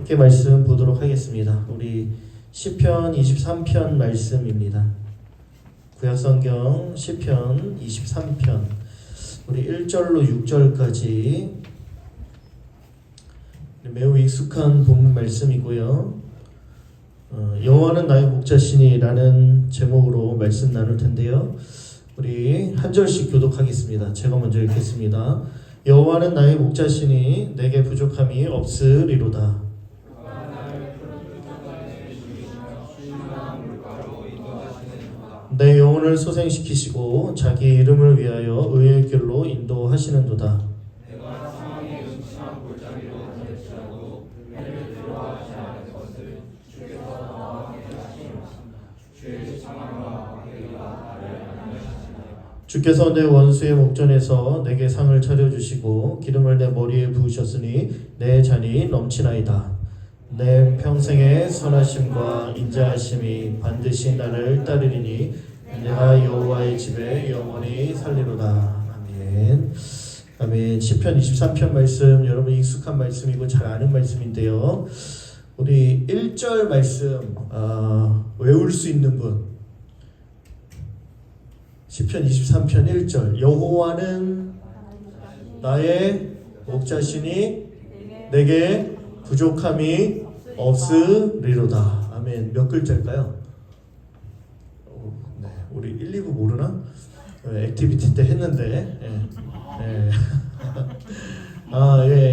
함께 말씀 보도록 하겠습니다. 우리 시편 23편 말씀입니다. 구약성경 시편 23편 우리 1절로 6절까지 매우 익숙한 본문 말씀이고요. 여호와는 나의 목자시니 라는 제목으로 말씀 나눌 텐데요. 우리 한 절씩 교독하겠습니다. 제가 먼저 읽겠습니다. 여호와는 나의 목자시니 내게 부족함이 없으리로다. 내 영혼을 소생시키시고 자기 이름을 위하여 의의 길로 인도하시는도다. 내가 상황에 음침한 골짜기로 다닐지라도 은혜를 두려워하지 않을 것을 주께서 나와 함께 하시니라. 주의 창함과 박해가 나를 안녕하시니라. 주께서 내 원수의 목전에서 내게 상을 차려주시고 기름을 내 머리에 부으셨으니 내 잔이 넘치나이다. 내 평생의 선하심과 인자하심이 반드시 나를 따르리니 내가 여호와의 집에 영원히 살리로다. 아멘. 아멘. 시편 23편 말씀 여러분 익숙한 말씀이고 잘 아는 말씀인데요. 우리 1절 말씀 외울 수 있는 분. 시편 23편 1절 여호와는 나의 목자시니 내게 부족함이 없으리로다. 아멘. 몇 글자일까요? 네, 우리 1, 2부 모르나? 액티비티 때 했는데 예.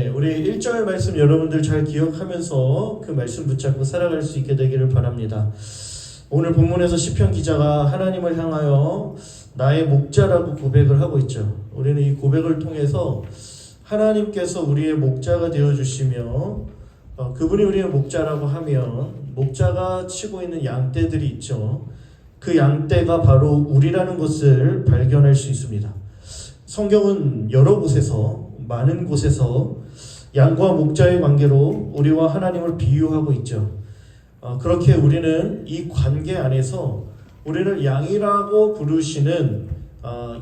우리 1절 말씀 여러분들 잘 기억하면서 그 말씀 붙잡고 살아갈 수 있게 되기를 바랍니다. 오늘 본문에서 시편 기자가 하나님을 향하여 나의 목자라고 고백을 하고 있죠. 우리는 이 고백을 통해서 하나님께서 우리의 목자가 되어주시며 그분이 우리의 목자라고 하면 목자가 치고 있는 양떼들이 있죠. 그 양떼가 바로 우리라는 것을 발견할 수 있습니다. 성경은 여러 곳에서 많은 곳에서 양과 목자의 관계로 우리와 하나님을 비유하고 있죠. 그렇게 우리는 이 관계 안에서 우리를 양이라고 부르시는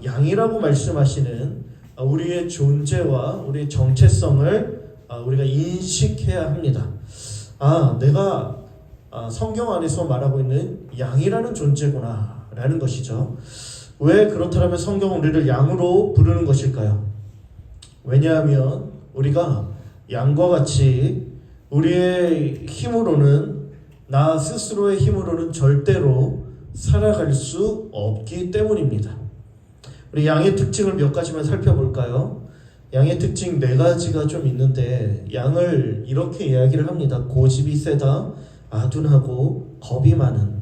양이라고 말씀하시는 우리의 존재와 우리의 정체성을 우리가 인식해야 합니다. 내가 성경 안에서 말하고 있는 양이라는 존재구나 라는 것이죠. 왜 그렇다면 성경은 우리를 양으로 부르는 것일까요? 왜냐하면 우리가 양과 같이 우리의 힘으로는 나 스스로의 힘으로는 절대로 살아갈 수 없기 때문입니다. 우리 양의 특징을 몇 가지만 살펴볼까요? 양의 특징 4가지가 좀 있는데 양을 이렇게 이야기를 합니다. 고집이 세다, 아둔하고 겁이 많은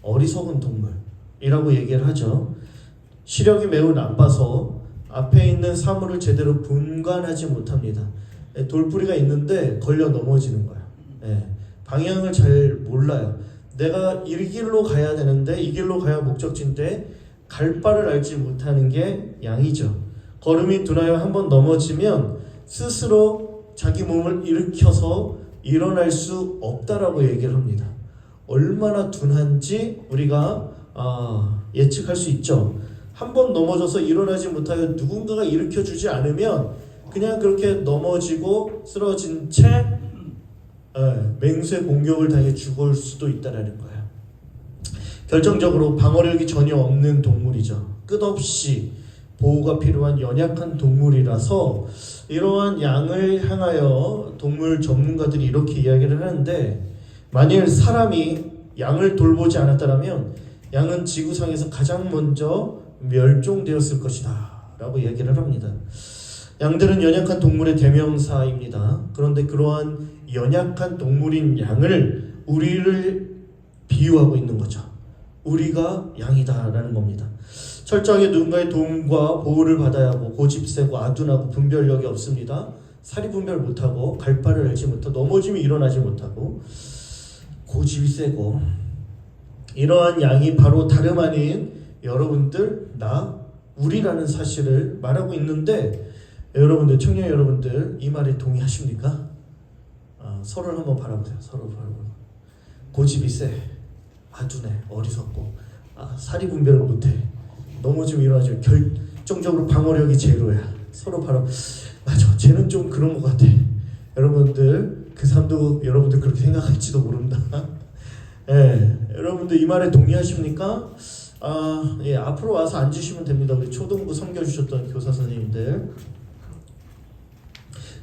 어리석은 동물이라고 얘기를 하죠. 시력이 매우 나빠서 앞에 있는 사물을 제대로 분간하지 못합니다. 돌부리가 있는데 걸려 넘어지는 거예요. 방향을 잘 몰라요. 내가 이 길로 가야 되는데 이 길로 가야 목적지인데 갈 바를 알지 못하는 게 양이죠. 걸음이 둔하여 한번 넘어지면 스스로 자기 몸을 일으켜서 일어날 수 없다라고 얘기를 합니다. 얼마나 둔한지 우리가 예측할 수 있죠. 한번 넘어져서 일어나지 못하여 누군가가 일으켜주지 않으면 그냥 그렇게 넘어지고 쓰러진 채 맹수의 공격을 당해 죽을 수도 있다는 거예요. 결정적으로 방어력이 전혀 없는 동물이죠. 끝없이 보호가 필요한 연약한 동물이라서 이러한 양을 향하여 동물 전문가들이 이렇게 이야기를 하는데 만일 사람이 양을 돌보지 않았다면 양은 지구상에서 가장 먼저 멸종되었을 것이다 라고 이야기를 합니다. 양들은 연약한 동물의 대명사입니다. 그런데 그러한 연약한 동물인 양을 우리를 비유하고 있는 거죠. 우리가 양이다 라는 겁니다. 철저하게 누군가의 도움과 보호를 받아야 하고 고집세고 아둔하고 분별력이 없습니다. 사리 분별 못하고 갈 바를 알지 못하고 넘어지면 일어나지 못하고 고집이 세고 이러한 양이 바로 다름 아닌 여러분들, 우리라는 사실을 말하고 있는데 여러분들, 청년 여러분들 이 말에 동의하십니까? 서로를 한번 바라보세요. 서로 바라보고 고집이 세, 아둔해, 어리석고 사리 분별을 못해 넘어지면 일어나지 결정적으로 방어력이 제로야. 서로 바로 맞아 쟤는 좀 그런 것 같아. 여러분들 그 사람도 여러분들 그렇게 생각할지도 모른다. 예, 여러분들 이 말에 동의하십니까? 예, 앞으로 와서 앉으시면 됩니다. 우리 초등부 섬겨주셨던 교사 선생님들.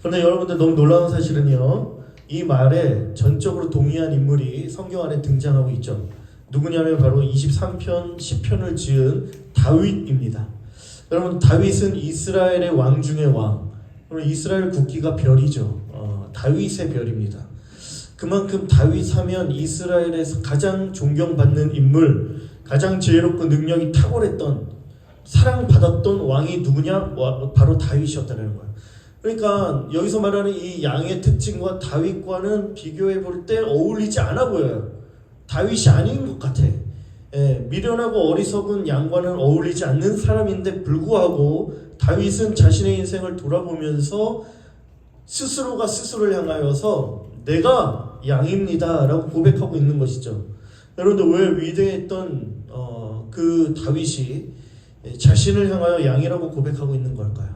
그런데 여러분들 너무 놀라운 사실은요, 이 말에 전적으로 동의한 인물이 성경 안에 등장하고 있죠. 누구냐면 바로 23편 10편을 지은 다윗입니다. 여러분, 다윗은 이스라엘의 왕 중의 왕. 이스라엘 국기가 별이죠. 다윗의 별입니다. 그만큼 다윗 하면 이스라엘에서 가장 존경받는 인물, 가장 지혜롭고 능력이 탁월했던, 사랑받았던 왕이 누구냐? 바로 다윗이었다는 거예요. 그러니까 여기서 말하는 이 양의 특징과 다윗과는 비교해 볼 때 어울리지 않아 보여요. 다윗이 아닌 것 같아. 예, 미련하고 어리석은 양과는 어울리지 않는 사람인데 불구하고 다윗은 자신의 인생을 돌아보면서 스스로가 스스로를 향하여서 내가 양입니다 라고 고백하고 있는 것이죠. 여러분들, 왜 위대했던 그 다윗이 자신을 향하여 양이라고 고백하고 있는 걸까요?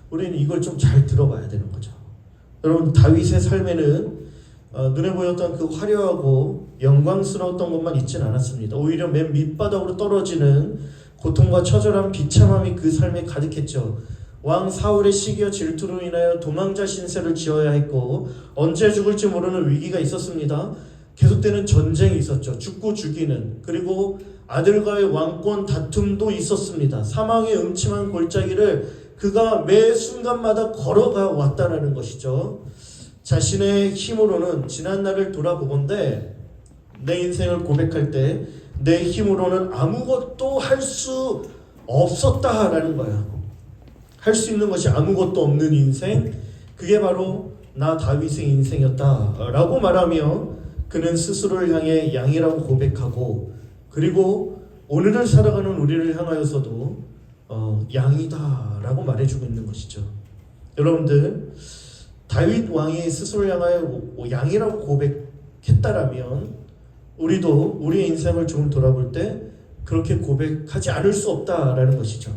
우리는 이걸 좀 잘 들어봐야 되는 거죠. 여러분, 다윗의 삶에는 눈에 보였던 그 화려하고 영광스러웠던 것만 있진 않았습니다. 오히려 맨 밑바닥으로 떨어지는 고통과 처절한 비참함이 그 삶에 가득했죠. 왕 사울의 시기와 질투로 인하여 도망자 신세를 지어야 했고, 언제 죽을지 모르는 위기가 있었습니다. 계속되는 전쟁이 있었죠. 죽고 죽이는, 그리고 아들과의 왕권 다툼도 있었습니다. 사망의 음침한 골짜기를 그가 매 순간마다 걸어가 왔다라는 것이죠. 자신의 힘으로는 지난 날을 돌아보건대 내 인생을 고백할 때 내 힘으로는 아무것도 할 수 없었다라는 거야. 할 수 있는 것이 아무것도 없는 인생, 그게 바로 나 다윗의 인생이었다라고 말하며 그는 스스로를 향해 양이라고 고백하고, 그리고 오늘을 살아가는 우리를 향하여서도 양이다라고 말해주고 있는 것이죠. 여러분들, 다윗 왕이 스스로를 향하여 양이라고 고백했다라면 우리도 우리의 인생을 좀 돌아볼 때 그렇게 고백하지 않을 수 없다라는 것이죠.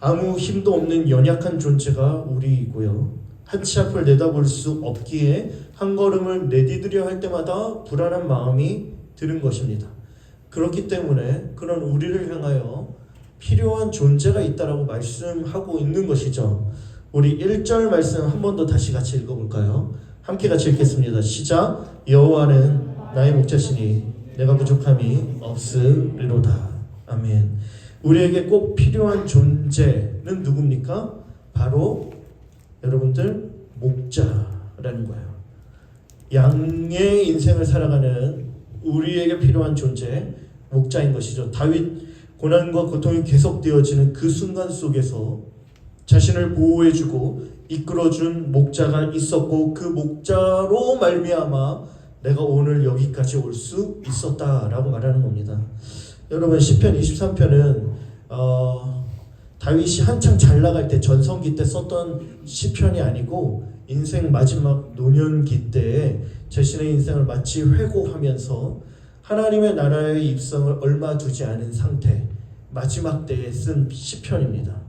아무 힘도 없는 연약한 존재가 우리이고요. 한 치 앞을 내다볼 수 없기에 한 걸음을 내디디려 할 때마다 불안한 마음이 드는 것입니다. 그렇기 때문에 그런 우리를 향하여 필요한 존재가 있다라고 말씀하고 있는 것이죠. 우리 1절 말씀 한 번 더 다시 같이 읽어볼까요? 함께 같이 읽겠습니다. 시작. 여호와는 나의 목자시니 내가 부족함이 없으리로다. 아멘. 우리에게 꼭 필요한 존재는 누굽니까? 바로 여러분들 목자라는 거예요. 양의 인생을 살아가는 우리에게 필요한 존재, 목자인 것이죠. 다윗, 고난과 고통이 계속되어지는 그 순간 속에서 자신을 보호해주고 이끌어준 목자가 있었고, 그 목자로 말미암아 내가 오늘 여기까지 올 수 있었다라고 말하는 겁니다. 여러분, 시편 23편은 다윗이 한창 잘 나갈 때, 전성기 때 썼던 시편이 아니고 인생 마지막 노년기 때에 자신의 인생을 마치 회고하면서 하나님의 나라의 입성을 얼마 두지 않은 상태, 마지막 때에 쓴 시편입니다.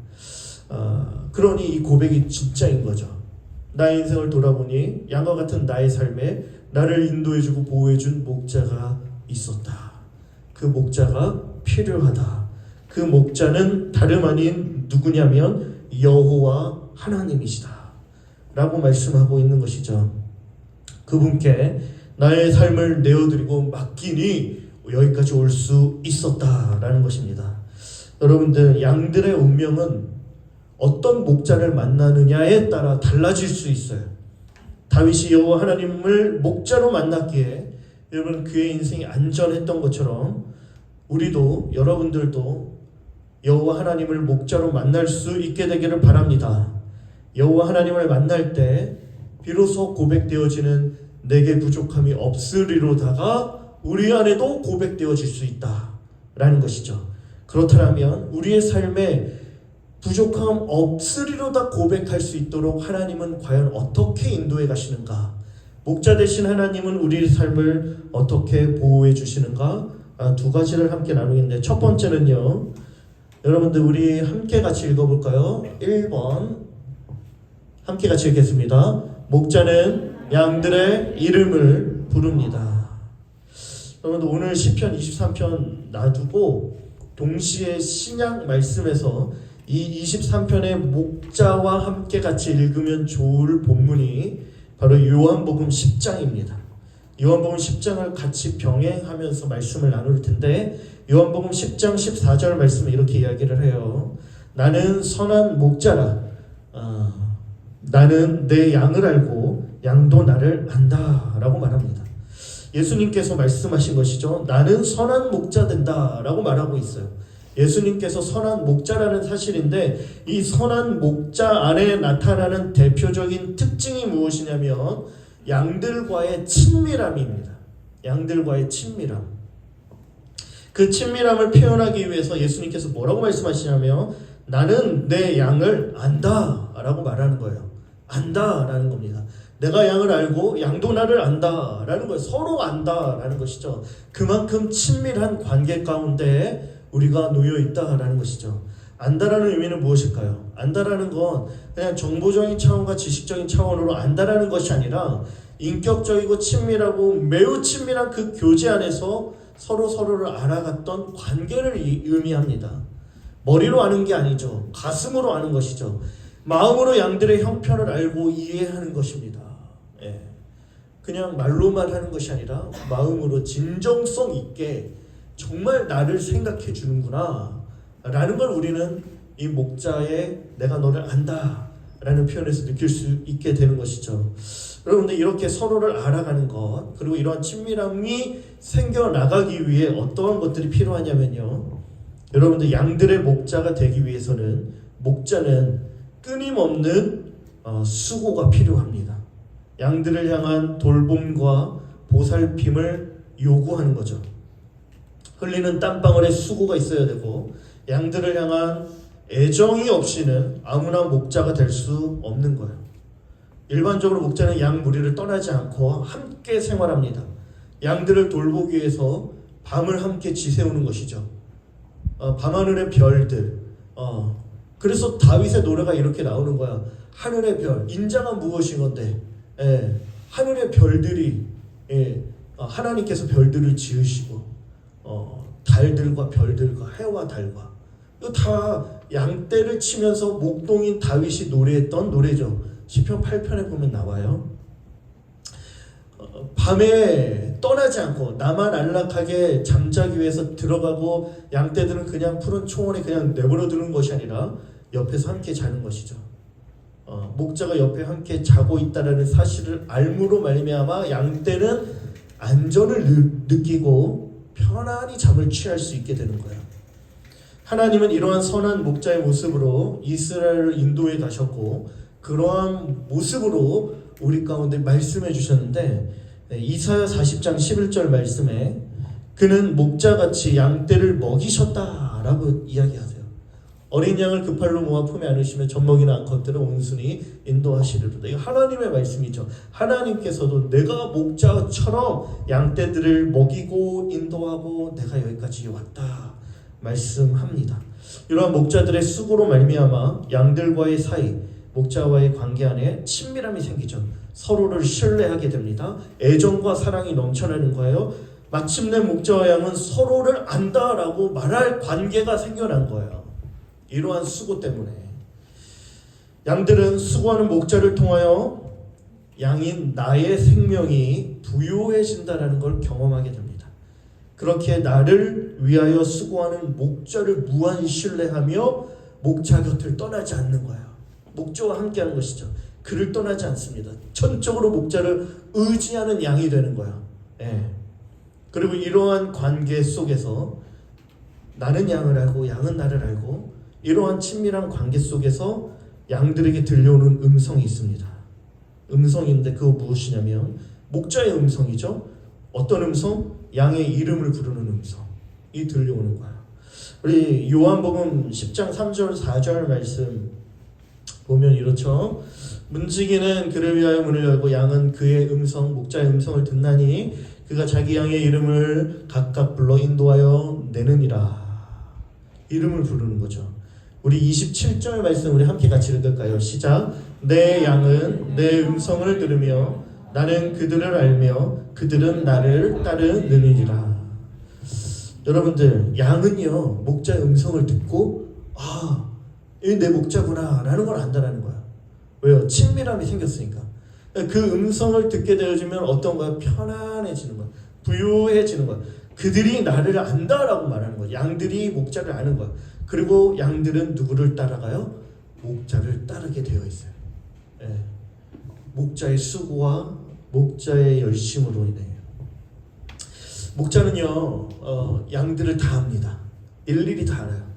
그러니 이 고백이 진짜인 거죠. 나의 인생을 돌아보니 양과 같은 나의 삶에 나를 인도해주고 보호해준 목자가 있었다. 그 목자가 필요하다. 그 목자는 다름 아닌 누구냐면 여호와 하나님이시다 라고 말씀하고 있는 것이죠. 그분께 나의 삶을 내어드리고 맡기니 여기까지 올 수 있었다라는 것입니다. 여러분들, 양들의 운명은 어떤 목자를 만나느냐에 따라 달라질 수 있어요. 다윗이 여호와 하나님을 목자로 만났기에 여러분 그의 인생이 안전했던 것처럼 우리도, 여러분들도 여호와 하나님을 목자로 만날 수 있게 되기를 바랍니다. 여호와 하나님을 만날 때 비로소 고백되어지는 내게 부족함이 없으리로다가 우리 안에도 고백되어질 수 있다라는 것이죠. 그렇다면 우리의 삶에 부족함 없으리로다 고백할 수 있도록 하나님은 과연 어떻게 인도해 가시는가? 목자 되신 하나님은 우리의 삶을 어떻게 보호해 주시는가? 두 가지를 함께 나누겠는데, 첫 번째는요, 여러분들 우리 함께 같이 읽어볼까요? 1번 함께 같이 읽겠습니다. 목자는 양들의 이름을 부릅니다. 여러분 오늘 시편 23편 놔두고 동시에 신약 말씀에서 이 23편의 목자와 함께 같이 읽으면 좋을 본문이 바로 요한복음 10장입니다. 요한복음 10장을 같이 병행하면서 말씀을 나눌 텐데 요한복음 10장 14절 말씀을 이렇게 이야기를 해요. 나는 선한 목자라. 나는 내 양을 알고 양도 나를 안다 라고 말합니다. 예수님께서 말씀하신 것이죠. 나는 선한 목자 된다 라고 말하고 있어요. 예수님께서 선한 목자라는 사실인데 이 선한 목자 안에 나타나는 대표적인 특징이 무엇이냐면 양들과의 친밀함입니다. 양들과의 친밀함. 그 친밀함을 표현하기 위해서 예수님께서 뭐라고 말씀하시냐면 나는 내 양을 안다 라고 말하는 거예요. 안다 라는 겁니다. 내가 양을 알고 양도 나를 안다 라는 거예요. 서로 안다 라는 것이죠. 그만큼 친밀한 관계 가운데 우리가 놓여 있다 라는 것이죠. 안다라는 의미는 무엇일까요? 안다라는 건 그냥 정보적인 차원과 지식적인 차원으로 안다라는 것이 아니라 인격적이고 친밀하고 매우 친밀한 그 교제 안에서 서로를 알아갔던 관계를 의미합니다. 머리로 아는 게 아니죠. 가슴으로 아는 것이죠. 마음으로 양들의 형편을 알고 이해하는 것입니다. 그냥 말로만 하는 것이 아니라 마음으로 진정성 있게 정말 나를 생각해 주는구나 라는 걸 우리는 이 목자의 내가 너를 안다 라는 표현에서 느낄 수 있게 되는 것이죠. 여러분들 이렇게 서로를 알아가는 것 그리고 이러한 친밀함이 생겨나가기 위해 어떠한 것들이 필요하냐면요, 여러분들 양들의 목자가 되기 위해서는 목자는 끊임없는 수고가 필요합니다. 양들을 향한 돌봄과 보살핌을 요구하는 거죠. 흘리는 땀방울에 수고가 있어야 되고 양들을 향한 애정이 없이는 아무나 목자가 될 수 없는 거예요. 일반적으로 목자는 양 무리를 떠나지 않고 함께 생활합니다. 양들을 돌보기 위해서 밤을 함께 지새우는 것이죠. 밤하늘의 별들. 그래서 다윗의 노래가 이렇게 나오는 거야. 하늘의 별. 인자가 무엇인 건데? 하늘의 별들이 하나님께서 별들을 지으시고 달들과 별들과 해와 달과 이거 다 양떼를 치면서 목동인 다윗이 노래했던 노래죠. 시편 8편에 보면 나와요. 밤에 떠나지 않고 나만 안락하게 잠자기 위해서 들어가고 양떼들은 그냥 푸른 초원에 그냥 내버려 두는 것이 아니라 옆에서 함께 자는 것이죠. 목자가 옆에 함께 자고 있다는 사실을 알므로 말미암아 양떼는 안전을 느끼고 편안히 잠을 취할 수 있게 되는 거예요. 하나님은 이러한 선한 목자의 모습으로 이스라엘을 인도해 가셨고 그러한 모습으로 우리 가운데 말씀해 주셨는데 이사야 40장 11절 말씀에 그는 목자같이 양떼를 먹이셨다라고 이야기하세요. 어린 양을 그 팔로 모아 품에 안으시며 젖먹이는 암컷들을 온순히 인도하시리로다. 이거 하나님의 말씀이죠. 하나님께서도 내가 목자처럼 양떼들을 먹이고 인도하고 내가 여기까지 왔다 말씀합니다. 이러한 목자들의 수고로 말미암아 양들과의 사이, 목자와의 관계 안에 친밀함이 생기죠. 서로를 신뢰하게 됩니다. 애정과 사랑이 넘쳐나는 거예요. 마침내 목자와 양은 서로를 안다라고 말할 관계가 생겨난 거예요. 이러한 수고 때문에 양들은 수고하는 목자를 통하여 양인 나의 생명이 부요해진다는 걸 경험하게 됩니다. 그렇게 나를 위하여 수고하는 목자를 무한 신뢰하며 목자 곁을 떠나지 않는 거예요. 목자와 함께하는 것이죠. 그를 떠나지 않습니다. 전적으로 목자를 의지하는 양이 되는 거예요. 그리고 이러한 관계 속에서 나는 양을 알고 양은 나를 알고 이러한 친밀한 관계 속에서 양들에게 들려오는 음성이 있습니다. 음성인데 그거 무엇이냐면 목자의 음성이죠. 어떤 음성? 양의 이름을 부르는 음성이 들려오는 거예요. 우리 요한복음 10장 3절 4절 말씀 보면 이렇죠. 문지기는 그를 위하여 문을 열고 양은 그의 음성, 목자의 음성을 듣나니 그가 자기 양의 이름을 각각 불러 인도하여 내느니라. 이름을 부르는 거죠. 우리 27절 말씀 우리 함께 같이 읽을까요? 시작. 내 양은 내 음성을 들으며 나는 그들을 알며 그들은 나를 따르느니라. 여러분들, 양은요 목자의 음성을 듣고 이 내 목자구나 라는 걸 안다라는 거야. 왜요? 친밀함이 생겼으니까. 그 음성을 듣게 되어지면 어떤 거야? 편안해지는 거야. 부유해지는 거야. 그들이 나를 안다라고 말하는 거야. 양들이 목자를 아는 거야. 그리고 양들은 누구를 따라가요? 목자를 따르게 되어 있어요. 예. 목자의 수고와 목자의 열심으로 인해 목자는요 양들을 다 압니다. 일일이 다 알아요.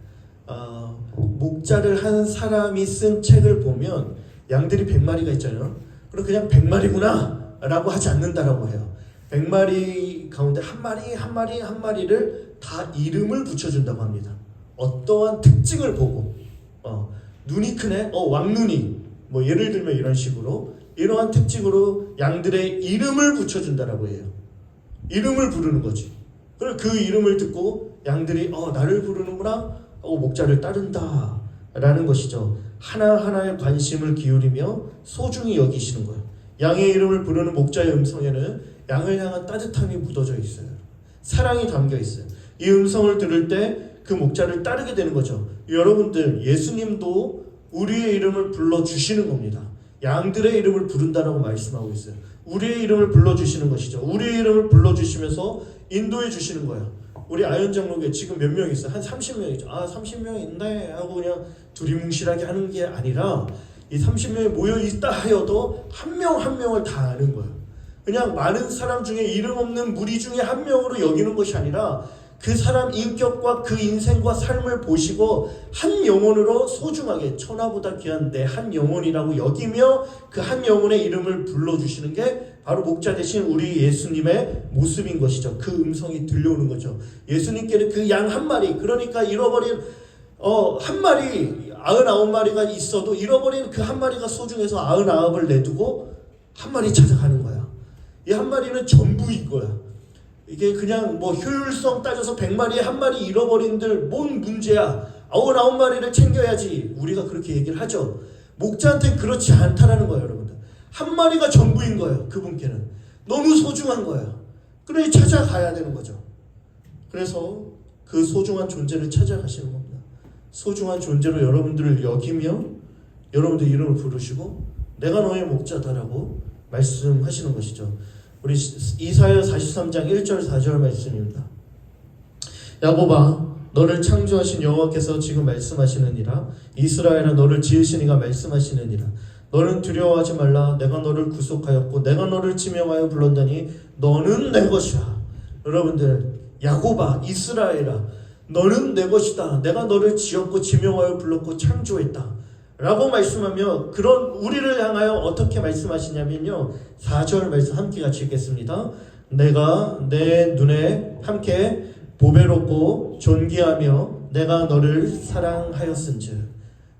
목자를 한 사람이 쓴 책을 보면 양들이 100마리가 있잖아요. 그럼 그냥 100마리구나 라고 하지 않는다라고 해요. 100마리 가운데 한 마리를 다 이름을 붙여준다고 합니다. 어떠한 특징을 보고 눈이 크네? 왕눈이 뭐 예를 들면 이런 식으로 이러한 특징으로 양들의 이름을 붙여준다라고 해요. 이름을 부르는 거지. 그리고 그 이름을 듣고 양들이 나를 부르는구나 하고 목자를 따른다 라는 것이죠. 하나하나에 관심을 기울이며 소중히 여기시는 거예요. 양의 이름을 부르는 목자의 음성에는 양을 향한 따뜻함이 묻어져 있어요. 사랑이 담겨 있어요. 이 음성을 들을 때 그 목자를 따르게 되는 거죠. 여러분들, 예수님도 우리의 이름을 불러주시는 겁니다. 양들의 이름을 부른다라고 말씀하고 있어요. 우리의 이름을 불러주시는 것이죠. 우리의 이름을 불러주시면서 인도해 주시는 거예요. 우리 아현장로교회 지금 몇 명 있어요? 한 30명이죠. 30명 있네 하고 그냥 두리뭉실하게 하는 게 아니라 이 30명이 모여 있다 하여도 한 명 한 명을 다 아는 거예요. 그냥 많은 사람 중에 이름 없는 무리 중에 한 명으로 여기는 것이 아니라 그 사람 인격과 그 인생과 삶을 보시고 한 영혼으로 소중하게 천하보다 귀한 내 한 영혼이라고 여기며 그 한 영혼의 이름을 불러주시는 게 바로 목자 되신 우리 예수님의 모습인 것이죠. 그 음성이 들려오는 거죠. 예수님께는 그 양 한 마리, 그러니까 잃어버린 한 마리, 99마리가 있어도 잃어버린 그 한 마리가 소중해서 99을 내두고 한 마리 찾아가는 거야. 이 한 마리는 전부인 거야. 이게 그냥 뭐 효율성 따져서 100마리에 한 마리 잃어버린들 뭔 문제야. 99마리를 챙겨야지. 우리가 그렇게 얘기를 하죠. 목자한테는 그렇지 않다라는 거예요, 여러분들. 한 마리가 전부인 거예요, 그분께는. 너무 소중한 거예요. 그러니 찾아가야 되는 거죠. 그래서 그 소중한 존재를 찾아가시는 겁니다. 소중한 존재로 여러분들을 여기며 여러분들 이름을 부르시고 내가 너의 목자다라고 말씀하시는 것이죠. 우리 이사야 43장 1절 4절 말씀입니다. 야곱아, 너를 창조하신 여호와께서 지금 말씀하시느니라. 이스라엘아, 너를 지으신 이가 말씀하시느니라. 너는 두려워하지 말라. 내가 너를 구속하였고 내가 너를 지명하여 불렀더니 너는 내 것이야. 여러분들, 야곱아, 이스라엘아, 너는 내 것이다. 내가 너를 지었고 지명하여 불렀고 창조했다 라고 말씀하며, 그런 우리를 향하여 어떻게 말씀하시냐면요, 4절 말씀 함께 같이 읽겠습니다. 내가 내 눈에 함께 보배롭고 존귀하며 내가 너를 사랑하였은즉.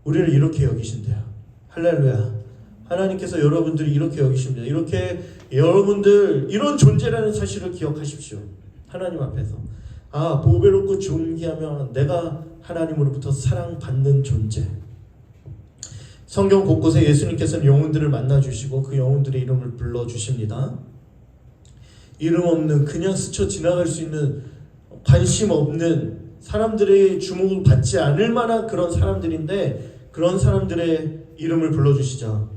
우리를 이렇게 여기신대요. 할렐루야. 하나님께서 여러분들이 이렇게 여기십니다. 이렇게 여러분들 이런 존재라는 사실을 기억하십시오. 하나님 앞에서 보배롭고 존귀하며 내가 하나님으로부터 사랑받는 존재. 성경 곳곳에 예수님께서는 영혼들을 만나주시고 그 영혼들의 이름을 불러주십니다. 이름 없는, 그냥 스쳐 지나갈 수 있는, 관심 없는, 사람들의 주목을 받지 않을 만한 그런 사람들인데 그런 사람들의 이름을 불러주시죠.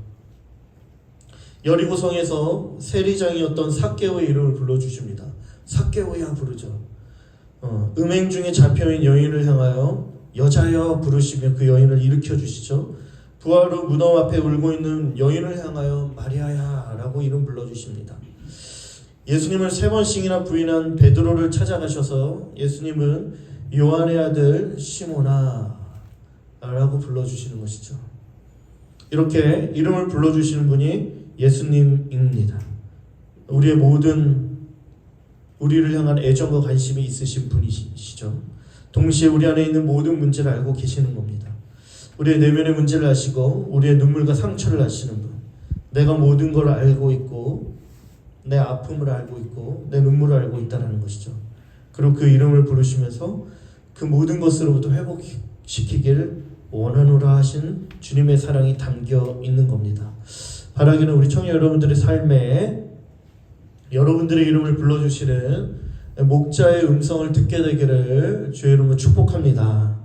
여리고성에서 세리장이었던 삭개오의 이름을 불러주십니다. 삭개오야 부르죠. 음행 중에 잡혀있는 여인을 향하여 여자여 부르시며 그 여인을 일으켜 주시죠. 부활 후 무덤 앞에 울고 있는 여인을 향하여 마리아야 라고 이름 불러주십니다. 예수님을 3번씩이나 부인한 베드로를 찾아가셔서 예수님은 요한의 아들 시몬아 라고 불러주시는 것이죠. 이렇게 이름을 불러주시는 분이 예수님입니다. 우리의 모든, 우리를 향한 애정과 관심이 있으신 분이시죠. 동시에 우리 안에 있는 모든 문제를 알고 계시는 겁니다. 우리의 내면의 문제를 아시고 우리의 눈물과 상처를 아시는 분, 내가 모든 걸 알고 있고 내 아픔을 알고 있고 내 눈물을 알고 있다는 것이죠. 그리고 그 이름을 부르시면서 그 모든 것으로부터 회복시키기를 원하노라 하신 주님의 사랑이 담겨 있는 겁니다. 바라기는 우리 청년 여러분들의 삶에 여러분들의 이름을 불러주시는 목자의 음성을 듣게 되기를 주의 이름으로 축복합니다.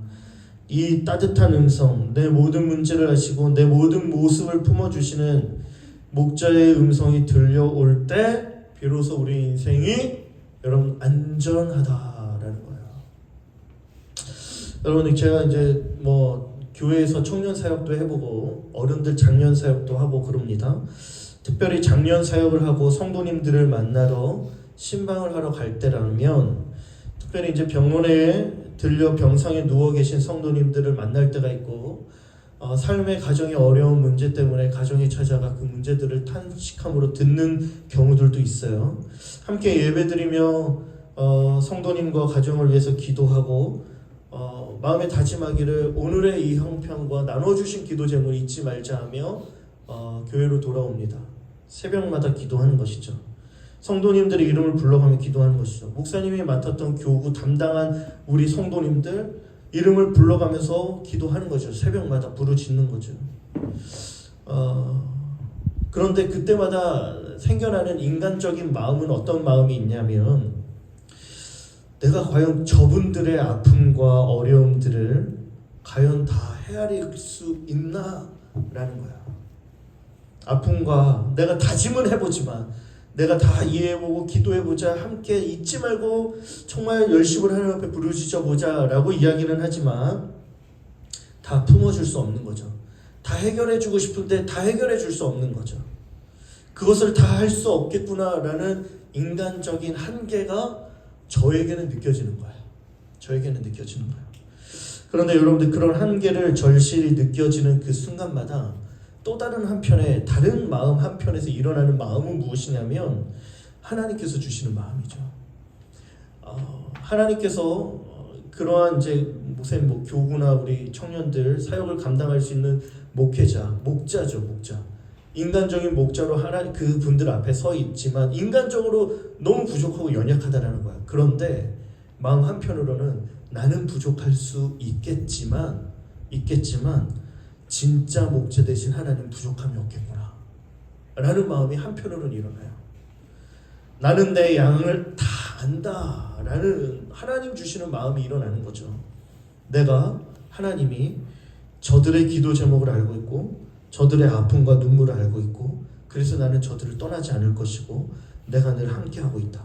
이 따뜻한 음성, 내 모든 문제를 아시고 내 모든 모습을 품어주시는 목자의 음성이 들려올 때 비로소 우리 인생이 여러분 안전하다라는 거예요. 여러분, 제가 이제 교회에서 청년 사역도 해보고 어른들 장년 사역도 하고 그럽니다. 특별히 장년 사역을 하고 성도님들을 만나러 신방을 하러 갈 때라면, 특별히 이제 병원에 들려 병상에 누워 계신 성도님들을 만날 때가 있고, 삶의 가정의 어려운 문제 때문에 가정에 찾아가 그 문제들을 탄식함으로 듣는 경우들도 있어요. 함께 예배드리며 성도님과 가정을 위해서 기도하고 마음에 다짐하기를 오늘의 이 형편과 나눠주신 기도 제물 잊지 말자 하며 교회로 돌아옵니다. 새벽마다 기도하는 것이죠. 성도님들의 이름을 불러가며 기도하는 것이죠. 목사님이 맡았던 교구 담당한 우리 성도님들 이름을 불러가면서 기도하는 거죠. 새벽마다 부르짖는 거죠. 그런데 그때마다 생겨나는 인간적인 마음은 어떤 마음이 있냐면, 내가 과연 저분들의 아픔과 어려움들을 과연 다 헤아릴 수 있나? 라는 거야. 아픔과 내가 다짐은 해보지만, 내가 다 이해해보고 기도해보자, 함께 잊지 말고 정말 열심히 하나님 앞에 부르짖어보자 라고 이야기는 하지만 다 품어줄 수 없는 거죠. 다 해결해주고 싶은데 다 해결해줄 수 없는 거죠. 그것을 다 할 수 없겠구나 라는 인간적인 한계가 저에게는 느껴지는 거예요. 저에게는 느껴지는 거예요. 그런데 여러분들, 그런 한계를 절실히 느껴지는 그 순간마다 또 다른 한편에, 다른 마음 한편에서 일어나는 마음은 무엇이냐면 하나님께서 주시는 마음이죠. 하나님께서 그러한 이제 목사님, 교구나 우리 청년들 사역을 감당할 수 있는 목회자, 목자죠, 목자. 인간적인 목자로 하나님 그 분들 앞에 서 있지만 인간적으로 너무 부족하고 연약하다라는 거야. 그런데 마음 한편으로는 나는 부족할 수 있겠지만 진짜 목자 되신 하나님 부족함이 없겠구나 라는 마음이 한편으로는 일어나요. 나는 내 양을 다 안다 라는 하나님 주시는 마음이 일어나는 거죠. 내가 하나님이 저들의 기도 제목을 알고 있고 저들의 아픔과 눈물을 알고 있고, 그래서 나는 저들을 떠나지 않을 것이고 내가 늘 함께하고 있다.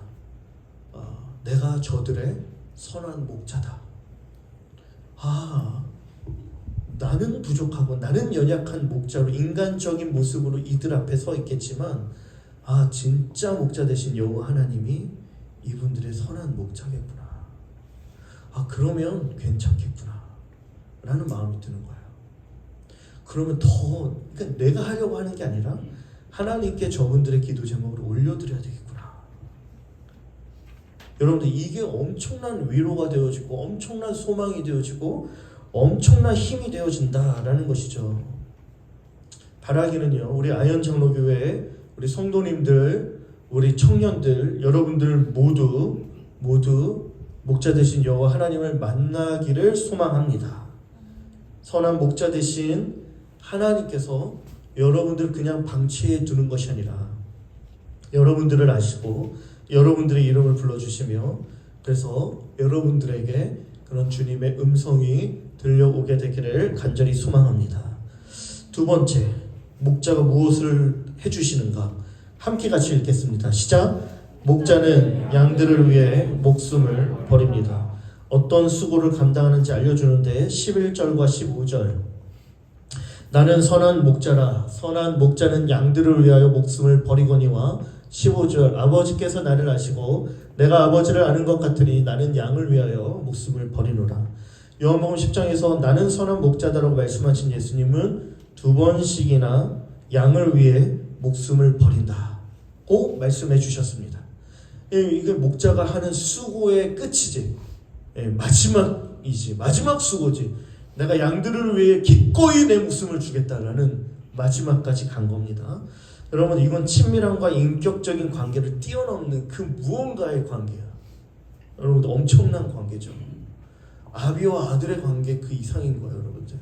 내가 저들의 선한 목자다. 나는 부족하고 나는 연약한 목자로 인간적인 모습으로 이들 앞에 서 있겠지만 진짜 목자 되신 여호와 하나님이 이분들의 선한 목자겠구나. 그러면 괜찮겠구나 라는 마음이 드는 거예요. 그러면 그러니까 내가 하려고 하는 게 아니라 하나님께 저분들의 기도 제목을 올려드려야 되겠구나. 여러분들, 이게 엄청난 위로가 되어지고 엄청난 소망이 되어지고 엄청난 힘이 되어진다라는 것이죠. 바라기는요, 우리 아현 장로교회 우리 성도님들, 우리 청년들, 여러분들 모두 목자 되신 여호와 하나님을 만나기를 소망합니다. 선한 목자 되신 하나님께서 여러분들을 그냥 방치해 두는 것이 아니라 여러분들을 아시고 여러분들의 이름을 불러주시며, 그래서 여러분들에게 그런 주님의 음성이 들려오게 되기를 간절히 소망합니다. 두 번째, 목자가 무엇을 해주시는가? 함께 같이 읽겠습니다. 시작! 목자는 양들을 위해 목숨을 버립니다. 어떤 수고를 감당하는지 알려주는데 11절과 15절, 나는 선한 목자라. 선한 목자는 양들을 위하여 목숨을 버리거니와 15절, 아버지께서 나를 아시고 내가 아버지를 아는 것 같으니 나는 양을 위하여 목숨을 버리노라. 요한복음 10장에서 나는 선한 목자다라고 말씀하신 예수님은 두 번씩이나 양을 위해 목숨을 버린다고 말씀해 주셨습니다. 이게 목자가 하는 수고의 끝이지, 마지막 수고지. 내가 양들을 위해 기꺼이 내 목숨을 주겠다라는 마지막까지 간 겁니다. 여러분, 이건 친밀함과 인격적인 관계를 뛰어넘는 그 무언가의 관계야. 여러분, 엄청난 관계죠. 아비와 아들의 관계 그 이상인 거예요, 여러분들.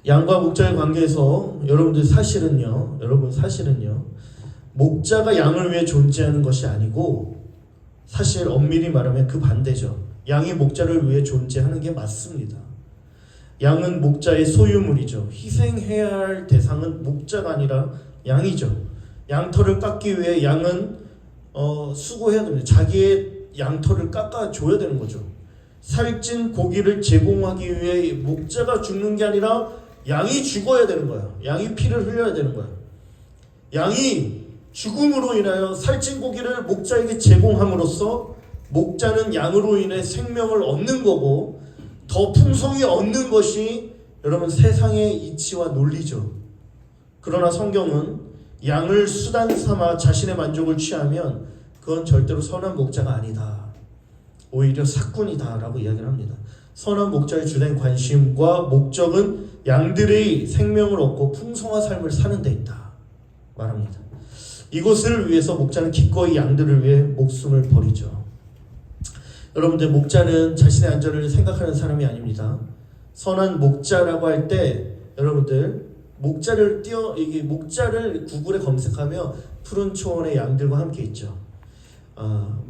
양과 목자의 관계에서 여러분 사실은요, 목자가 양을 위해 존재하는 것이 아니고 사실 엄밀히 말하면 그 반대죠. 양이 목자를 위해 존재하는 게 맞습니다. 양은 목자의 소유물이죠. 희생해야 할 대상은 목자가 아니라 양이죠. 양털을 깎기 위해 양은 수고해야 됩니다. 자기의 양털을 깎아줘야 되는 거죠. 살찐 고기를 제공하기 위해 목자가 죽는 게 아니라 양이 죽어야 되는 거야. 양이 피를 흘려야 되는 거야. 양이 죽음으로 인하여 살찐 고기를 목자에게 제공함으로써 목자는 양으로 인해 생명을 얻는 거고 더 풍성히 얻는 것이 여러분 세상의 이치와 논리죠. 그러나 성경은 양을 수단 삼아 자신의 만족을 취하면 그건 절대로 선한 목자가 아니다. 오히려 사꾼이다 라고 이야기를 합니다. 선한 목자의 주된 관심과 목적은 양들의 생명을 얻고 풍성한 삶을 사는 데 있다 말합니다. 이것을 위해서 목자는 기꺼이 양들을 위해 목숨을 버리죠. 여러분들, 목자는 자신의 안전을 생각하는 사람이 아닙니다. 선한 목자라고 할 때 여러분들 목자를 구글에 검색하면 푸른 초원의 양들과 함께 있죠.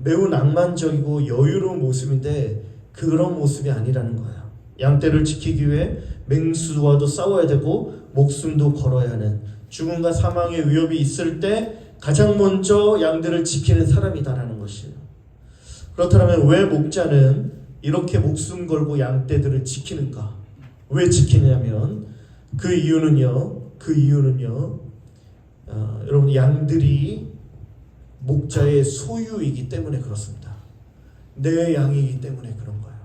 매우 낭만적이고 여유로운 모습인데 그런 모습이 아니라는 거예요. 양떼를 지키기 위해 맹수와도 싸워야 되고 목숨도 걸어야 하는, 죽음과 사망의 위협이 있을 때 가장 먼저 양들을 지키는 사람이다라는 것이에요. 그렇다면 왜 목자는 이렇게 목숨 걸고 양떼들을 지키는가? 왜 지키냐면 그 이유는요. 여러분, 양들이 목자의 소유이기 때문에 그렇습니다. 내 양이기 때문에 그런 거예요.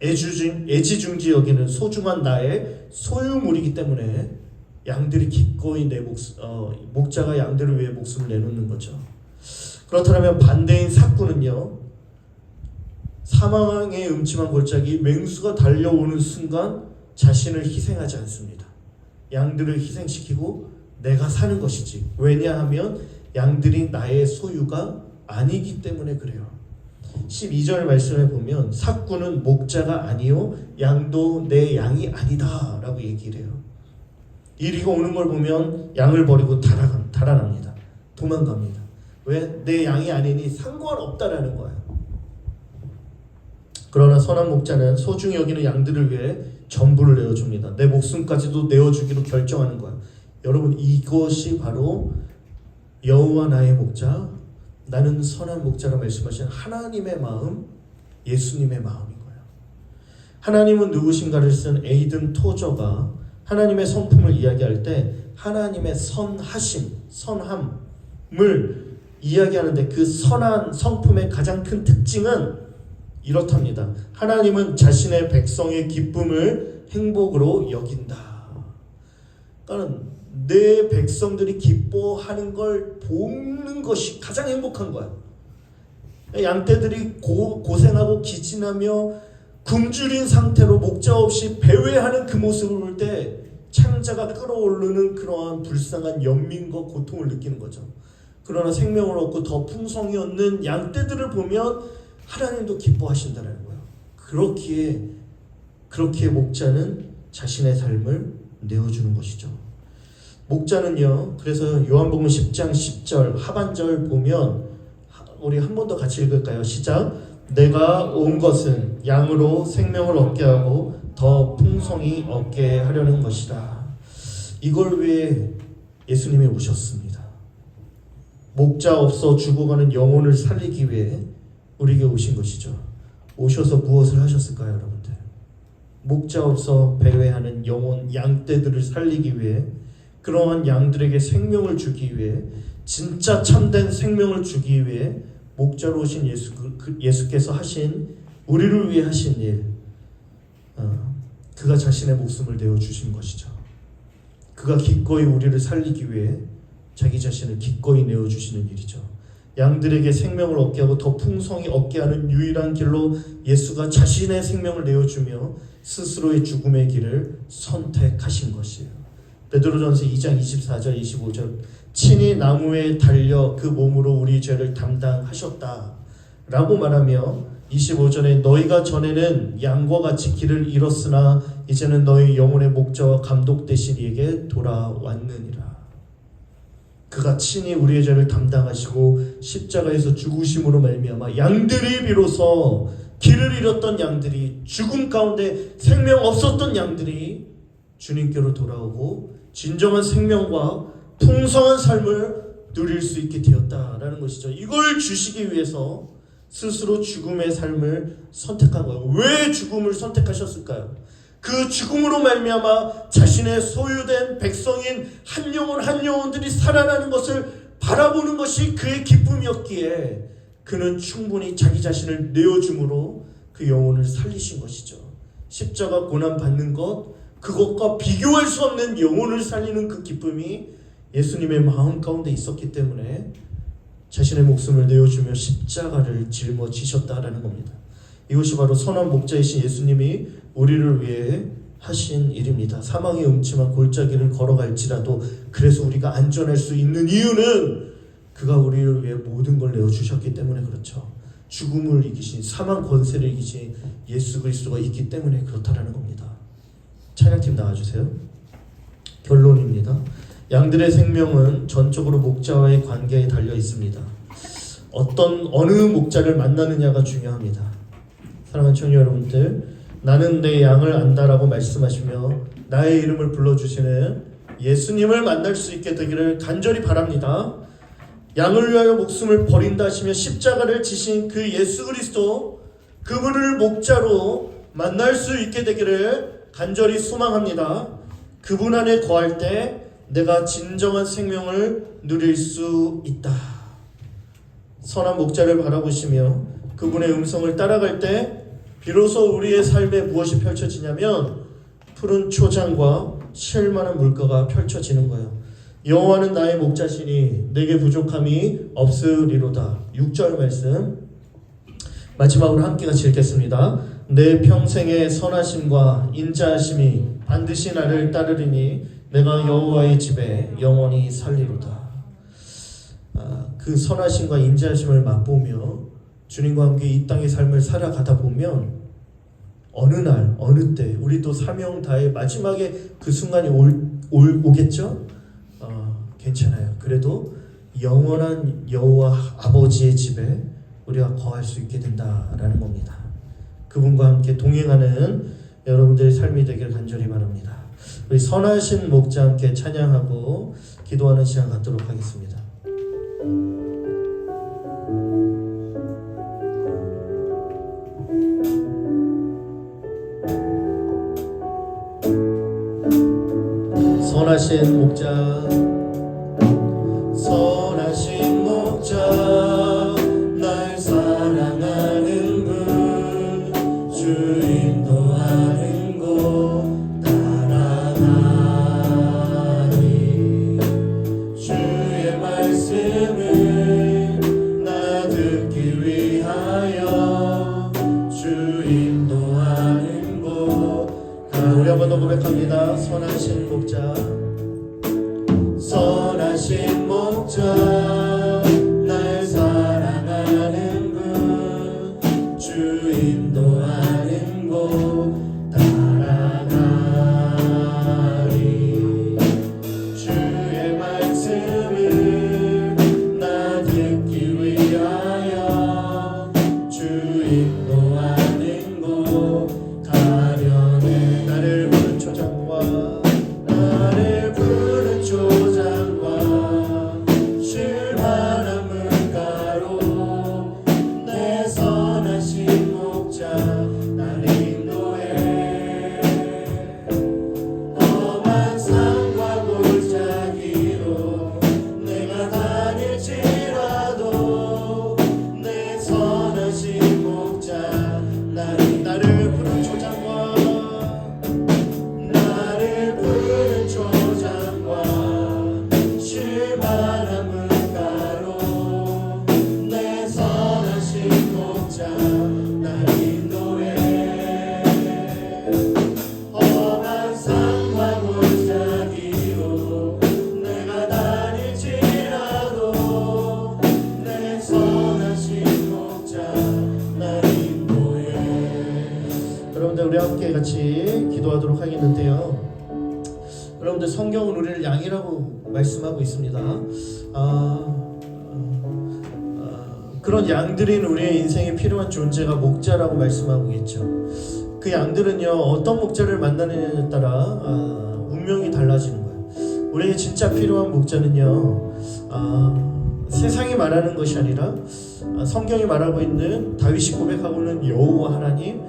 애지중지 여기는 소중한 나의 소유물이기 때문에 양들이 기꺼이 목자가 양들을 위해 목숨을 내놓는 거죠. 그렇다면 반대인 사꾼은요, 사망의 음침한 골짜기 맹수가 달려오는 순간 자신을 희생하지 않습니다. 양들을 희생시키고 내가 사는 것이지. 왜냐하면 양들이 나의 소유가 아니기 때문에 그래요. 12절 말씀에 보면 사꾼은 목자가 아니요 양도 내 양이 아니다 라고 얘기를 해요. 이리가 오는 걸 보면 양을 버리고 달아납니다. 도망갑니다. 왜? 내 양이 아니니 상관없다라는 거예요. 그러나 선한 목자는 소중히 여기는 양들을 위해 전부를 내어줍니다. 내 목숨까지도 내어주기로 결정하는 거예요. 여러분, 이것이 바로 여호와 나의 목자, 나는 선한 목자라 말씀하신 하나님의 마음, 예수님의 마음인 거예요. 하나님은 누구신가를 쓴 에이든 토저가 하나님의 성품을 이야기할 때 하나님의 선하심, 선함을 이야기하는데 그 선한 성품의 가장 큰 특징은 이렇답니다. 하나님은 자신의 백성의 기쁨을 행복으로 여긴다. 그러니까 내 백성들이 기뻐하는 걸 보는 것이 가장 행복한 거야. 양떼들이 고생하고 기진하며 굶주린 상태로 목자 없이 배회하는 그 모습을 볼 때 창자가 끓어오르는 그러한 불쌍한 연민과 고통을 느끼는 거죠. 그러나 생명을 얻고 더 풍성히 얻는 양떼들을 보면 하나님도 기뻐하신다는 거예요. 그렇기에 목자는 자신의 삶을 내어주는 것이죠. 목자는요, 그래서 요한복음 10장 10절 하반절 보면 우리 한 번 더 같이 읽을까요? 시작. 내가 온 것은 양으로 생명을 얻게 하고 더 풍성히 얻게 하려는 것이다. 이걸 위해 예수님이 오셨습니다. 목자 없어 죽어가는 영혼을 살리기 위해 우리에게 오신 것이죠. 오셔서 무엇을 하셨을까요, 여러분들? 목자 없어 배회하는 영혼 양떼들을 살리기 위해, 그러한 양들에게 생명을 주기 위해, 진짜 참된 생명을 주기 위해 목자로 오신 예수께서 하신, 우리를 위해 하신 일, 그가 자신의 목숨을 내어주신 것이죠. 그가 기꺼이 우리를 살리기 위해 자기 자신을 기꺼이 내어주시는 일이죠. 양들에게 생명을 얻게 하고 더 풍성히 얻게 하는 유일한 길로 예수가 자신의 생명을 내어주며 스스로의 죽음의 길을 선택하신 것이에요. 베드로전서 2장 24절 25절 친히 나무에 달려 그 몸으로 우리 죄를 담당하셨다 라고 말하며 25절에 너희가 전에는 양과 같이 길을 잃었으나 이제는 너희 영혼의 목자와 감독 되신 이에게 돌아왔느니라. 그가 친히 우리의 죄를 담당하시고 십자가에서 죽으심으로 말미암아 양들이 비로소 길을 잃었던 양들이 죽음 가운데 생명 없었던 양들이 주님께로 돌아오고 진정한 생명과 풍성한 삶을 누릴 수 있게 되었다라는 것이죠. 이걸 주시기 위해서 스스로 죽음의 삶을 선택한 거예요. 왜 죽음을 선택하셨을까요? 그 죽음으로 말미암아 자신의 소유된 백성인 한 영혼 한 영혼들이 살아나는 것을 바라보는 것이 그의 기쁨이었기에 그는 충분히 자기 자신을 내어줌으로 그 영혼을 살리신 것이죠. 십자가 고난 받는 것, 그것과 비교할 수 없는 영혼을 살리는 그 기쁨이 예수님의 마음 가운데 있었기 때문에 자신의 목숨을 내어주며 십자가를 짊어지셨다라는 겁니다. 이것이 바로 선한 목자이신 예수님이 우리를 위해 하신 일입니다. 사망의 음침한 골짜기를 걸어갈지라도 그래서 우리가 안전할 수 있는 이유는 그가 우리를 위해 모든 걸 내어주셨기 때문에 그렇죠. 죽음을 이기신, 사망 권세를 이기신 예수 그리스도가 있기 때문에 그렇다라는 겁니다. 찬양팀 나와주세요. 결론입니다. 양들의 생명은 전적으로 목자와의 관계에 달려 있습니다. 어느 목자를 만나느냐가 중요합니다. 사랑하는 청년 여러분들, 나는 내 양을 안다라고 말씀하시며 나의 이름을 불러주시는 예수님을 만날 수 있게 되기를 간절히 바랍니다. 양을 위하여 목숨을 버린다 하시며 십자가를 지신 그 예수 그리스도, 그분을 목자로 만날 수 있게 되기를 간절히 소망합니다. 그분 안에 거할 때 내가 진정한 생명을 누릴 수 있다. 선한 목자를 바라보시며 그분의 음성을 따라갈 때 비로소 우리의 삶에 무엇이 펼쳐지냐면 푸른 초장과 쉴만한 물가가 펼쳐지는 거예요. 여호와는 나의 목자시니 내게 부족함이 없으리로다. 6절 말씀 마지막으로 함께 같이 읽겠습니다. 내 평생의 선하심과 인자하심이 반드시 나를 따르리니 내가 여호와의 집에 영원히 살리로다. 그 선하심과 인자하심을 맛보며 주님과 함께 이 땅의 삶을 살아가다 보면 어느 날 어느 때 우리도 사명 다의 마지막에 그 순간이 오겠죠? 괜찮아요. 그래도 영원한 여호와 아버지의 집에 우리가 거할 수 있게 된다라는 겁니다. 그분과 함께 동행하는 여러분들의 삶이 되길 간절히 바랍니다. 우리 선하신 목자 함께 찬양하고 기도하는 시간 갖도록 하겠습니다. 선하신 목자, 선하신 목자, 날 사랑하는 분, 주 인도하는 곳 따라가니 주의 말씀을 나 듣기 위하여 주 인도하는 곳. 우리 한 번 더 고백합니다. 선하신 목자, 선하신 목자, 날 사랑하는 분, 주 인도하는 곳 따라가리. 주의 말씀을 나 듣기 위하여 주 인도하는 곳 가려네. 나를 부른 초장과 나를 부른 초장과 쉴만한 물가로 내 선하신 목자 날 인도해. 험한 산과 골짜기로 내가 다닐지라도 내 선하신 목자 나를 부른 초장과 나를 부른 초장과 쉴만한 물가로 내 선하신 목자 날 인도해. 험한 산과 골짜기로 내가 다닐지라도 내 선하신 목자 날 인도해. 여러분들 우리 함께 같이 기도하도록 하겠는데요. 여러분들 성경은 우리를 양이라고 말씀하고 있습니다. 그런 양들인 우리의 인생에 필요한 존재가 목자라고 말씀하고 있죠. 그 양들은요, 어떤 목자를 만나느냐에 따라 운명이 달라지는 거예요. 우리에게 진짜 필요한 목자는요, 세상이 말하는 것이 아니라 성경이 말하고 있는 다윗이 고백하고는 여호와 하나님,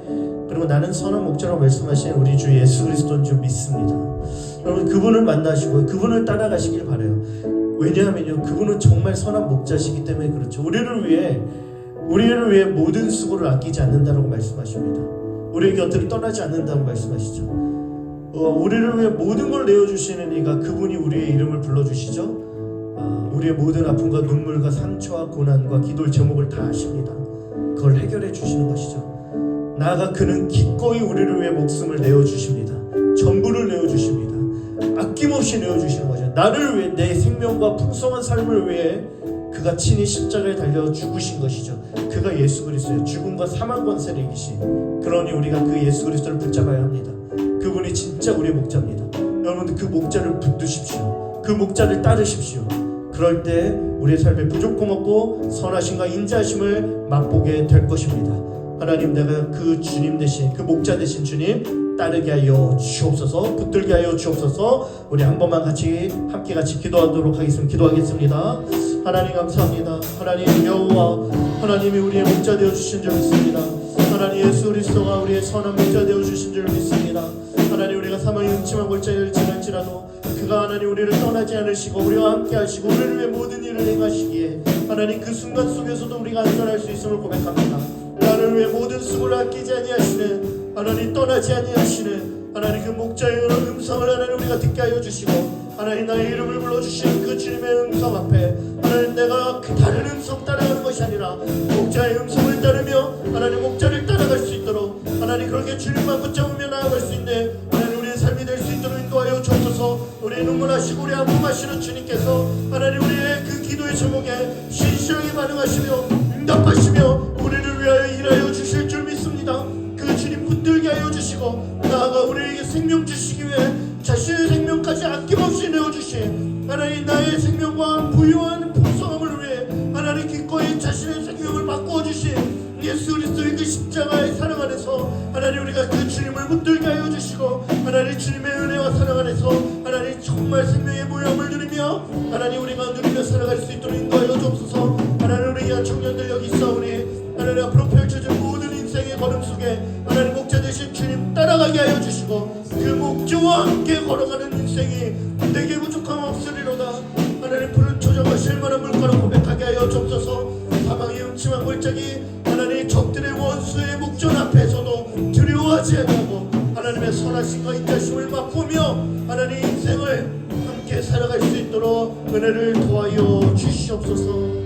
그리고 나는 선한 목자라고 말씀하신 우리 주 예수 그리스도인 줄 믿습니다. 여러분, 그분을 만나시고 그분을 따라가시길 바라요. 왜냐하면요, 그분은 정말 선한 목자시기 때문에 그렇죠. 우리를 위해 모든 수고를 아끼지 않는다고 말씀하십니다. 우리의 곁을 떠나지 않는다고 말씀하시죠. 우리를 위해 모든 걸 내어주시는 이가, 그분이 우리의 이름을 불러주시죠. 우리의 모든 아픔과 눈물과 상처와 고난과 기도의 제목을 다 아십니다. 그걸 해결해 주시는 것이죠. 나아가 그는 기꺼이 우리를 위해 목숨을 내어주십니다. 전부를 내어주십니다. 아낌없이 내어주시는 거죠. 나를 위해, 내 생명과 풍성한 삶을 위해 그가 친히 십자가에 달려 죽으신 것이죠. 그가 예수 그리스도예요. 죽음과 사망 권세를 이기신. 그러니 우리가 그 예수 그리스도를 붙잡아야 합니다. 그분이 진짜 우리의 목자입니다. 여러분들, 그 목자를 붙드십시오. 그 목자를 따르십시오. 그럴 때 우리의 삶에 부족함 없고 선하심과 인자하심을 맛보게 될 것입니다. 하나님, 내가 그 주님 대신, 그 목자 대신 주님 따르게 하여 주옵소서, 붙들게 하여 주옵소서. 우리 한 번만 함께 기도하도록 하겠습니다. 기도하겠습니다. 하나님 감사합니다. 하나님 여호와 하나님이 우리의 목자 되어 주신 줄 믿습니다. 하나님 예수 그리스도가 우리의 선한 목자 되어 주신 줄 믿습니다. 하나님, 우리가 사망의 음침한 골짜기를 지날지라도 그가 하나님 우리를 떠나지 않으시고 우리와 함께 하시고 우리를 위해 모든 일을 행하시기에 하나님 그 순간 속에서도 우리가 안전할 수 있음을 고백합니다. 나를 위해 모든 수고를 아끼지 아니하시는 하나님, 떠나지 아니하시는 하나님, 그 목자의 음성을 하나님 우리가 듣게 하여 주시고, 하나님 나의 이름을 불러주신 그 주님의 음성 앞에 하나님, 내가 그 다른 음성 따라가는 것이 아니라 목자의 음성을 따르며 하나님 목자를 따라갈 수 있도록 하나님, 그렇게 주님만 붙잡으며 나아갈 수 있는 하나님 우리의 삶이 될 수 있도록 인도하여 주옵소서. 우리의 눈물하시고 우리의 아픔하시는 주님께서 하나님 우리의 그 기도의 제목에 신실하게 반응하시며 응답하시며 우리를 위하여 일하여 주실 줄 믿습니다. 그 주님 붙들게 하여 주시고, 나아가 우리에게 생명 주시기 위해 자신의 생명까지 아낌없이 내어주신 하나님, 나의 생명과 부유한 풍성함을 위해 하나님 기꺼이 자신의 생명을 바꾸어 주신 예수 그리스도의 그 십자가의 사랑 안에서 하나님, 우리가 그 주님을 붙들게 하여 주시고 하나님 주님의 은혜와 사랑 안에서 하나님 정말 생명의 모양을 누리며 하나님 우리가 누리며 살아갈 수 있도록 인도하여 주옵소서. 하나님, 우리 한 청년들 여기 있사오니 하나님 앞으로 펼쳐진 모든 인생의 걸음 속에 하나님 목자 되신 주님 따라가게 하여 주시고, 그 목자와 함께 걸어가는 인생이 내게 부족함 없으리로다. 하나님, 푸른 초장과 실만한 물가로 고백하게 하여 주옵소서. 사망의 음침한 골짜기 하나님, 적들의 원수의 목전 앞에서도 두려워하지 아니하고 하나님의 선하심과 인자심을 맛보며 하나님 인생을 함께 살아갈 수 있도록 은혜를 도와여 주시옵소서.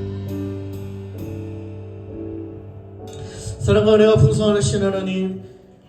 사랑과 은혜가 풍성하신 하나님,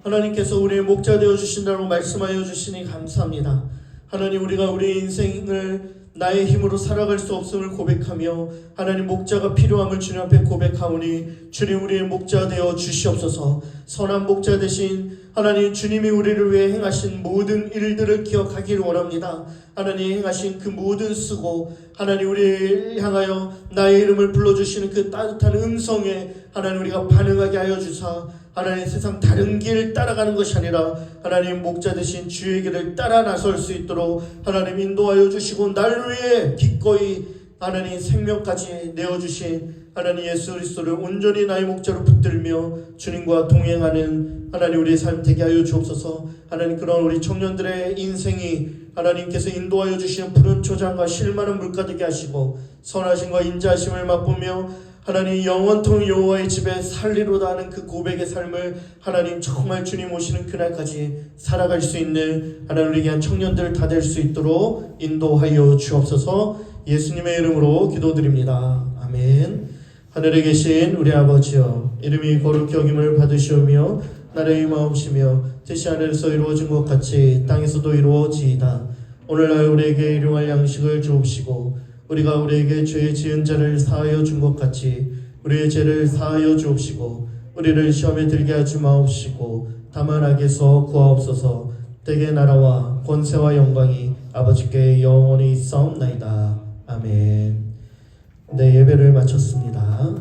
하나님께서 우리의 목자 되어 주신다고 말씀하여 주시니 감사합니다. 하나님, 우리가 우리의 인생을 나의 힘으로 살아갈 수 없음을 고백하며 하나님 목자가 필요함을 주님 앞에 고백하오니 주님, 우리의 목자 되어 주시옵소서. 선한 목자 대신 하나님 주님이 우리를 위해 행하신 모든 일들을 기억하기를 원합니다. 하나님 행하신 그 모든 수고, 하나님 우리를 향하여 나의 이름을 불러주시는 그 따뜻한 음성에 하나님 우리가 반응하게 하여 주사 하나님 세상 다른 길 따라가는 것이 아니라 하나님 목자 되신 주의 길을 따라 나설 수 있도록 하나님 인도하여 주시고, 날 위해 기꺼이 하나님 생명까지 내어주신 하나님 예수 그리스도를 온전히 나의 목자로 붙들며 주님과 동행하는 하나님 우리의 삶 되게 하여 주옵소서. 하나님, 그런 우리 청년들의 인생이 하나님께서 인도하여 주시는 푸른 초장과 실만한 물가 되게 하시고 선하심과 인자하심을 맛보며 하나님 영원토록 여호와의 집에 살리로다 하는 그 고백의 삶을 하나님 정말 주님 오시는 그날까지 살아갈 수 있는 하나님 우리에게 한 청년들 다 될 수 있도록 인도하여 주옵소서. 예수님의 이름으로 기도드립니다. 아멘. 하늘에 계신 우리 아버지여, 이름이 거룩히 여김을 받으시오며 나라의 임하옵시며 뜻이 하늘에서 이루어진 것 같이 땅에서도 이루어지이다. 오늘날 우리에게 일용할 양식을 주옵시고 우리가 우리에게 죄 지은 자를 사하여 준 것 같이 우리의 죄를 사하여 주옵시고 우리를 시험에 들게 하지 마옵시고 다만 악에서 구하옵소서. 대개 나라와 권세와 영광이 아버지께 영원히 있사옵나이다. 아멘. 네, 예배를 마쳤습니다.